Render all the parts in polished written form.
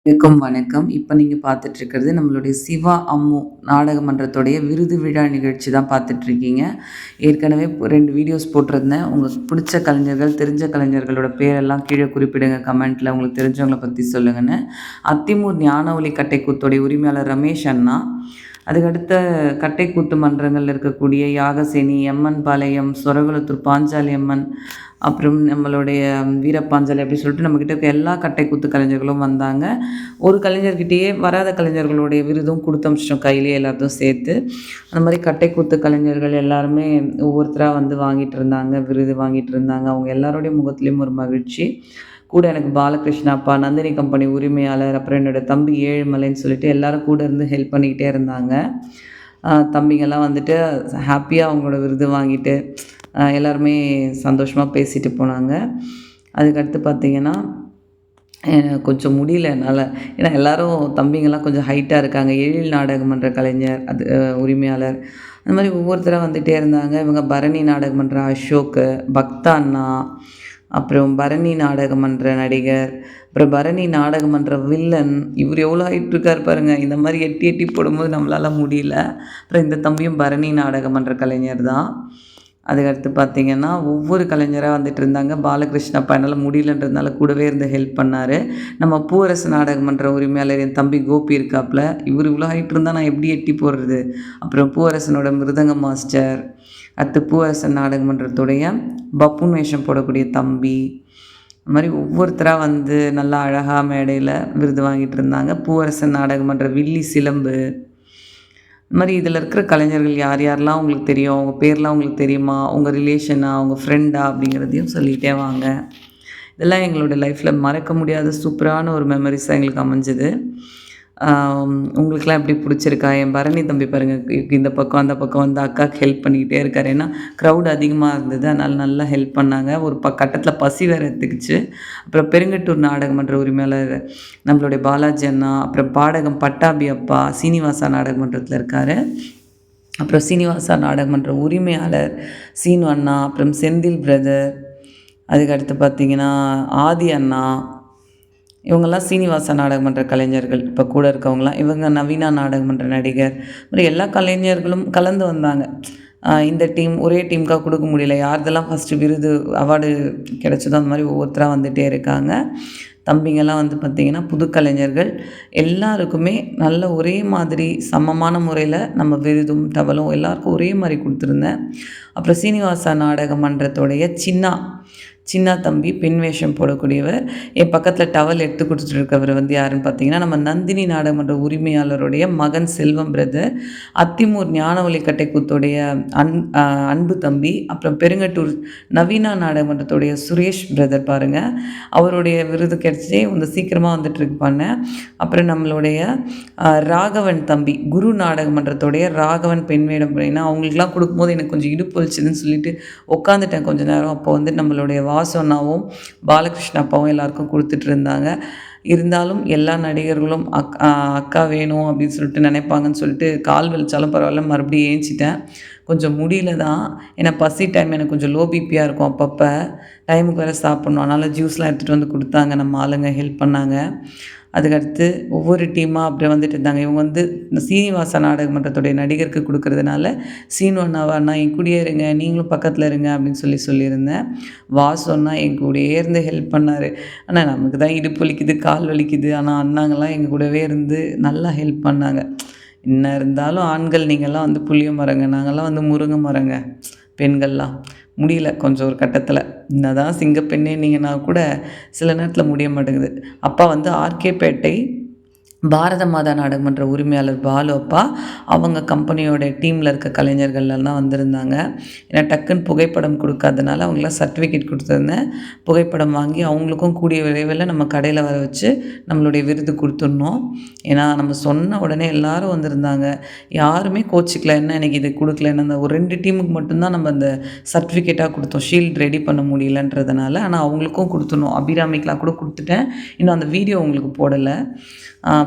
வணக்கம். இப்ப நீங்க பார்த்துட்ருக்கிறது நம்மளுடைய சிவா அம்மு நாடக மன்றத்துடைய விருது விழா நிகழ்ச்சி தான் பார்த்துட்ருக்கீங்க. ஏற்கனவே 2 வீடியோஸ் போட்டிருந்தேன். உங்களுக்கு பிடிச்ச கலைஞர்கள், தெரிஞ்ச கலைஞர்களோட பேரெல்லாம் கீழே குறிப்பிடுங்க கமெண்ட்ல. உங்களுக்கு தெரிஞ்சவங்கள பத்தி சொல்லுங்கன்னு. அத்திமூர் ஞானஒலி கட்டைக்கூத்தோடைய உரிமையாளர் ரமேஷ் அண்ணா, அதுக்கடுத்த கட்டைக்கூத்து மன்றங்கள்ல இருக்கக்கூடிய யாகசேனி, எம்என் பாளையம், சொரகுளத்தூர் பாஞ்சாலி அம்மன், அப்புறம் நம்மளுடைய வீரப்பாஞ்சாலி அப்படி சொல்லிட்டு நம்மக்கிட்ட இருக்க எல்லா கட்டைக்கூத்து கலைஞர்களும் வந்தாங்க. ஒரு கலைஞர்கிட்டயே வராத கலைஞர்களுடைய விருதும் குடுத்து அனுப்பிச்சிட்டோம் கையிலேயே எல்லாத்தையும் சேர்த்து. அந்த மாதிரி கட்டைக்கூத்து கலைஞர்கள் எல்லாருமே ஒவ்வொருத்தரா வந்து வாங்கிட்டு இருந்தாங்க, விருது வாங்கிட்டு இருந்தாங்க. அவங்க எல்லாருடைய முகத்துலேயும் ஒரு மகிழ்ச்சி. கூட எனக்கு பாலகிருஷ்ணா அப்பா, நந்தினி கம்பெனி உரிமையாளர், அப்புறம் என்னோட தம்பி ஏழுமலைன்னு சொல்லிட்டு எல்லாரும் கூட இருந்து ஹெல்ப் பண்ணிக்கிட்டே இருந்தாங்க. தம்பிங்கெல்லாம் வந்துட்டு ஹாப்பியாக அவங்களோட விருது வாங்கிட்டு எல்லாருமே சந்தோஷமாக பேசிட்டு போனாங்க. அதுக்கடுத்து பார்த்திங்கன்னா கொஞ்சம் முடியல என்னால். ஏன்னா எல்லோரும் தம்பிங்கெல்லாம் கொஞ்சம் ஹைட்டாக இருக்காங்க. எழில் நாடகமன்ற கலைஞர் அது உரிமையாளர், அந்த மாதிரி ஒவ்வொருத்தராக வந்துகிட்டே இருந்தாங்க. இவங்க பரணி நாடகமன்ற அசோக்கு, பக்தா அண்ணா, அப்புறம் பரணி நாடகமன்ற நடிகர், அப்புறம் பரணி நாடகமன்ற வில்லன். இவர் எவ்வளோ ஹைட் இருக்கார் பாருங்கள். இந்த மாதிரி எட்டி எட்டி போடும்போது நம்மளால் முடியல. அப்புறம் இந்த தம்பியும் பரணி நாடகமன்ற கலைஞர் தான். அதுக்கடுத்து பார்த்திங்கன்னா ஒவ்வொரு கலைஞராக வந்துட்டு இருந்தாங்க. பாலகிருஷ்ணப்பா என்னால் முடியலன்றதுனால கூடவே இருந்து ஹெல்ப் பண்ணார். நம்ம பூவரசு நாடகமன்ற உரிமையாளர் என் தம்பி கோபி இருக்காப்புல. இவர் இவ்வளோ ஹைட் இருந்தால் நான் எப்படி எட்டி போடுறது. அப்புறம் பூவரசனோட மிருதங்க மாஸ்டர், அடுத்து பூவரசன் நாடகமன்றத்துடைய பப்புன் வேஷம் போடக்கூடிய தம்பி, அது மாதிரி ஒவ்வொருத்தராக வந்து நல்லா அழகாக மேடையில் விருது வாங்கிட்டு இருந்தாங்க. பூவரசன் நாடகமன்ற வில்லி சிலம்பு, இந்த மாதிரி இதில் இருக்கிற கலைஞர்கள் யார் யாரெல்லாம் உங்களுக்கு தெரியும், அவங்க பேர்லாம் உங்களுக்கு தெரியுமா, உங்கள் ரிலேஷனா, உங்கள் ஃப்ரெண்டா அப்படிங்கிறதையும் சொல்லிகிட்டே வாங்க. இதெல்லாம் எங்களோட லைஃப்பில் மறக்க முடியாத சூப்பரான ஒரு மெமரிஸாக எங்களுக்கு அமைஞ்சது. உங்களுக்கெல்லாம் எப்படி பிடிச்சிருக்கா? என் பரணி தம்பி பாருங்கள், இந்த பக்கம் அந்த பக்கம் வந்து அக்காவுக்கு ஹெல்ப் பண்ணிக்கிட்டே இருக்கார். ஏன்னா க்ரௌட் அதிகமாக இருந்தது, அதனால் நல்லா ஹெல்ப் பண்ணாங்க. ஒரு கட்டத்தில் பசி வேறு எடுத்துக்கிச்சு. அப்புறம் பெருங்கட்டூர் நாடகமன்ற உரிமையாளர் நம்மளுடைய பாலாஜி அண்ணா, அப்புறம் பாடகம் பட்டாபி அப்பா சீனிவாசா நாடகமன்றத்தில் இருக்கார். அப்புறம் சீனிவாசா நாடகமன்ற உரிமையாளர் சீனு அண்ணா, அப்புறம் செந்தில் பிரதர், அதுக்கடுத்து பார்த்திங்கன்னா ஆதி அண்ணா, இவங்கெல்லாம் சீனிவாசா நாடகமன்ற கலைஞர்கள். இப்போ கூட இருக்கவங்களாம் இவங்க நவீனா நாடகமன்ற நடிகர். மாதிரி எல்லா கலைஞர்களும் கலந்து வந்தாங்க. இந்த டீம் ஒரே டீமுக்காக கொடுக்க முடியல. யார்தெல்லாம் ஃபஸ்ட்டு விருது அவார்டு கிடச்சதோ அந்த மாதிரி ஒவ்வொருத்தராக வந்துகிட்டே இருக்காங்க. தம்பிங்கெல்லாம் வந்து பார்த்திங்கன்னா புது கலைஞர்கள் எல்லாருக்குமே நல்ல ஒரே மாதிரி சமமான முறையில் நம்ம விருதும் டவலும் எல்லாருக்கும் ஒரே மாதிரி கொடுத்துருந்தேன். அப்புறம் சீனிவாசா நாடகமன்றத்துடைய சின்ன தம்பி பெண் வேஷம் போடக்கூடியவர். என் பக்கத்தில் டவல் எடுத்து கொடுத்துட்ருக்கவர் வந்து யாருன்னு பார்த்தீங்கன்னா நம்ம நந்தினி நாடகமன்ற உரிமையாளருடைய மகன் செல்வம் பிரதர், அத்திமூர் ஞானஒலி கட்டைக்கூத்தோடைய அன்பு தம்பி, அப்புறம் பெருங்கட்டூர் நவீனா நாடகமன்றத்துடைய சுரேஷ் பிரதர் பாருங்கள், அவருடைய விருது கிடைச்சி கொஞ்சம் சீக்கிரமாக வந்துட்டுருப்பாங்க. அப்புறம் நம்மளுடைய ராகவன் தம்பி குரு நாடகமன்றத்துடைய ராகவன் பெண் வேடம் அப்படின்னா அவங்களுக்குலாம் கொடுக்கும்போது எனக்கு கொஞ்சம் இடுப்பு வலிச்சுதுன்னு சொல்லிட்டு உட்காந்துட்டேன் கொஞ்சம் நேரம். அப்போ வந்து நம்மளுடைய வாசனாவும் பாலகிருஷ்ண அப்பாவும் எல்லாருக்கும் கொடுத்துட்டு இருந்தாங்க. இருந்தாலும் எல்லா நடிகர்களும் அக்கா வேணும் அப்படின்னு சொல்லிட்டு நினைப்பாங்கன்னு சொல்லிட்டு கால் வலிச்சாலும் பரவாயில்ல மறுபடியும் ஏஞ்சிட்டேன். கொஞ்சம் முடியல தான், ஏன்னா பசி டைம் எனக்கு கொஞ்சம் லோ பிபியாக இருக்கும். அப்பப்போ டைமுக்கு வேறு சாப்பிட்ணும், அதனால் ஜூஸ்லாம் எடுத்துகிட்டு வந்து கொடுத்தாங்க. நம்ம ஆளுங்க ஹெல்ப் பண்ணாங்க. அதுக்கடுத்து ஒவ்வொரு டீமாக அப்படியே வந்துட்டு இருந்தாங்க. இவங்க வந்து இந்த சீனிவாசா நாடகமன்றத்துடைய நடிகருக்கு கொடுக்கறதுனால சீனு அண்ணா என் கூடயே இருங்க, நீங்களும் பக்கத்தில் இருங்க அப்படின்னு சொல்லியிருந்தேன். வாசு அண்ணா என் கூடயே இருந்து ஹெல்ப் பண்ணார். ஆனால் நமக்கு தான் இடுப்பு வலிக்குது, கால் வலிக்குது, ஆனால் அண்ணாங்கள்லாம் எங்கள் கூடவே இருந்து நல்லா ஹெல்ப் பண்ணாங்க. என்ன இருந்தாலும் ஆண்கள் நீங்கள்லாம் வந்து புளிய மரங்க, நாங்கள்லாம் வந்து முருங்கை மரங்க. பெண்கள்லாம் முடியல கொஞ்சம் ஒரு கட்டத்தில். என்னதான் சிங்கப்பெண்ணேன்னீங்கன்னா கூட சில நேரத்தில் முடிய மாட்டேங்குது. அப்பா வந்து ஆர்கேபேட்டை பாரத மாதா நாடகமன்ற உரிமையாளர் பாலு அப்பா, அவங்க கம்பெனியோட டீமில் இருக்க கலைஞர்கள்லாம் வந்திருந்தாங்க. ஏன்னா டக்குன்னு புகைப்படம் கொடுக்காதனால அவங்களாம் சர்டிஃபிகேட் கொடுத்துருந்தேன். புகைப்படம் வாங்கி அவங்களுக்கும் கூடிய விரைவில் நம்ம கடையில் வர வச்சு நம்மளுடைய விருது கொடுத்துடணும். ஏன்னா நம்ம சொன்ன உடனே எல்லோரும் வந்திருந்தாங்க, யாருமே கோச்சிக்கல. என்ன எனக்கு இது கொடுக்கலன்னு அந்த ஒரு 2 டீமுக்கு மட்டும்தான் நம்ம அந்த சர்டிஃபிகேட்டாக கொடுத்தோம், ஷீல்டு ரெடி பண்ண முடியலன்றதுனால. ஆனால் அவங்களுக்கும் கொடுத்துடணும். அபிராமிக்கெலாம் கூட கொடுத்துட்டேன், இன்னும் அந்த வீடியோ உங்களுக்கு போடலை.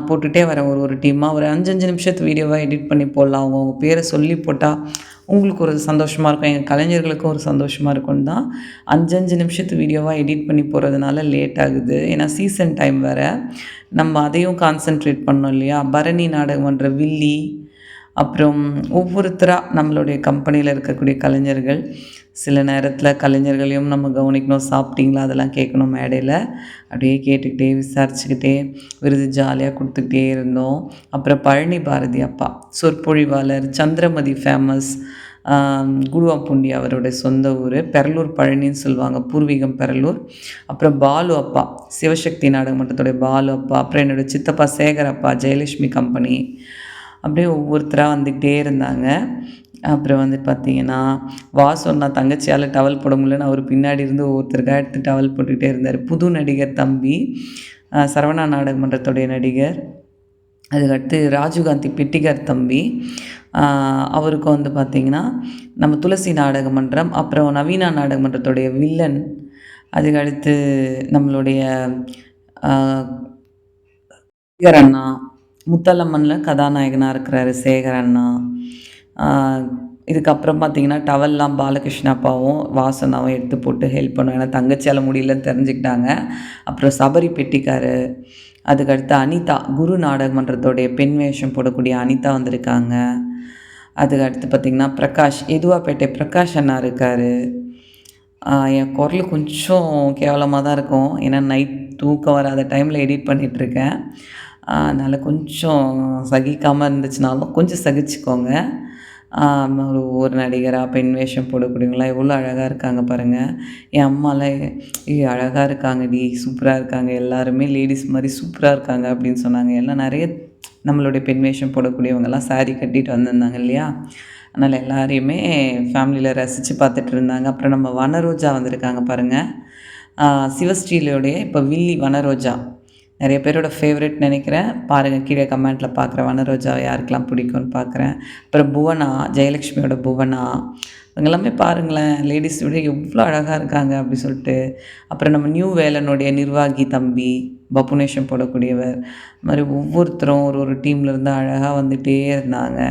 போட்டுகிட்டே வரேன் ஒரு டீமாக. ஒரு 5 நிமிஷத்து வீடியோவாக எடிட் பண்ணி போடலாம். அவங்கவுங்க பேரை சொல்லி போட்டால் உங்களுக்கு ஒரு சந்தோஷமாக இருக்கும், எங்கள் கலைஞர்களுக்கும் ஒரு சந்தோஷமாக இருக்கும்னு தான் 5 5 நிமிஷத்து வீடியோவாக எடிட் பண்ணி போடுறதுனால லேட் ஆகுது. ஏன்னா சீசன் டைம் வேறு, நம்ம அதையும் கான்சன்ட்ரேட் பண்ணோம் இல்லையா? பரணி நாடகமன்ற வில்லி, அப்புறம் ஒவ்வொருத்தரா நம்மளுடைய கம்பெனியில் இருக்கக்கூடிய கலைஞர்கள், சில நேரத்தில் கலைஞர்களையும் நம்ம கவனிக்கணும், சாப்பிட்டீங்களா அதெல்லாம் கேட்கணும் மேடையில். அப்படியே கேட்டுக்கிட்டே விசாரிச்சுக்கிட்டே விருது ஜாலியாக கொடுத்துக்கிட்டே இருந்தோம். அப்புறம் பழனி பாரதி அப்பா சொற்பொழிவாளர், சந்திரமதி ஃபேமஸ், குருவாம்பூண்டி அவருடைய சொந்த ஊர், பெரலூர் பழனின்னு சொல்லுவாங்க, பூர்வீகம் பெரலூர். அப்புறம் பாலு அப்பா சிவசக்தி நாடக மன்றத்துடைய பாலு அப்பா, அப்புறம் என்னோடய சித்தப்பா சேகர் அப்பா ஜெயலட்சுமி கம்பெனி, அப்படியே ஒவ்வொருத்தராக வந்துக்கிட்டே இருந்தாங்க. அப்புறம் வந்து பார்த்திங்கன்னா வாசன்னா தங்கச்சியால் டவல் போட முடியலன்னு அவர் பின்னாடி இருந்து ஒவ்வொருத்தருக்காக எடுத்து டவல் போட்டுக்கிட்டே இருந்தார். புது நடிகர் தம்பி, சரவணா நாடக மன்றத்துடைய நடிகர். அதுக்கடுத்து ராஜீவ்காந்தி பெட்டிகர் தம்பி, அவருக்கு வந்து பார்த்திங்கன்னா நம்ம துளசி நாடக மன்றம், அப்புறம் நவீனா நாடக மன்றத்துடைய வில்லன். அதுக்கடுத்து நம்மளுடைய சேகர் அண்ணா, முத்தலம்மனில் கதாநாயகனாக இருக்கிறாரு சேகர் அண்ணா. இதுக்கப்புறம் பார்த்திங்கன்னா டவல்லாம் பாலகிருஷ்ண அப்பாவும் வாசனாவும் எடுத்து போட்டு ஹெல்ப் பண்ணுவோம், ஏன்னா தங்கச்சியால் முடியலன்னு தெரிஞ்சுக்கிட்டாங்க. அப்புறம் சபரி பெட்டிக்காரு. அதுக்கடுத்து அனிதா, குரு நாடக மன்றத்தோடைய பெண் வேஷம் போடக்கூடிய அனிதா வந்திருக்காங்க. அதுக்கடுத்து பார்த்திங்கன்னா பிரகாஷ், எதுவாப்பேட்டை பிரகாஷ் அண்ணா இருக்கார். என் குரல் கொஞ்சம் கேவலமாக தான் இருக்கும், ஏன்னா நைட் தூக்கம் வராத டைமில் எடிட் பண்ணிகிட்ருக்கேன். அதனால் கொஞ்சம் சகிக்காமல் இருந்துச்சுனாலும் கொஞ்சம் சகிச்சுக்கோங்க. ஒரு நடிகராக பெண் வேஷம் போடக்கூடியவங்களாம் எவ்வளோ அழகாக இருக்காங்க பாருங்கள். என் அம்மாலாம் அழகாக இருக்காங்கடி, சூப்பராக இருக்காங்க, எல்லாருமே லேடிஸ் மாதிரி சூப்பராக இருக்காங்க அப்படின்னு சொன்னாங்க. எல்லாம் நிறைய நம்மளுடைய பெண் வேஷம் போடக்கூடியவங்கெல்லாம் சாரீ கட்டிட்டு வந்திருந்தாங்க இல்லையா? அதனால் எல்லாரையுமே ஃபேமிலியில் ரசித்து பார்த்துட்டு இருந்தாங்க. அப்புறம் நம்ம வனரோஜா வந்திருக்காங்க பாருங்கள், சிவஸ்ரீலையோடைய இப்போ வில்லி வனரோஜா நிறைய பேரோட ஃபேவரெட் நினைக்கிறேன். பாருங்கள், கீழே கமெண்ட்டில் பார்க்குறேன் வனரோஜா யாருக்கெல்லாம் பிடிக்கும்னு பார்க்குறேன். அப்புறம் புவனா, ஜெயலக்ஷ்மியோட புவனா, இவங்க எல்லாமே பாருங்களேன், லேடிஸ் விட எவ்வளோ அழகாக இருக்காங்க அப்படி சொல்லிட்டு. அப்புறம் நம்ம நியூ வேலனுடைய நிர்வாகி தம்பி, பப்புனேஷம் போடக்கூடியவர். இது மாதிரி ஒவ்வொருத்தரும் ஒரு ஒரு டீமில் இருந்து அழகாக வந்துகிட்டே இருந்தாங்க.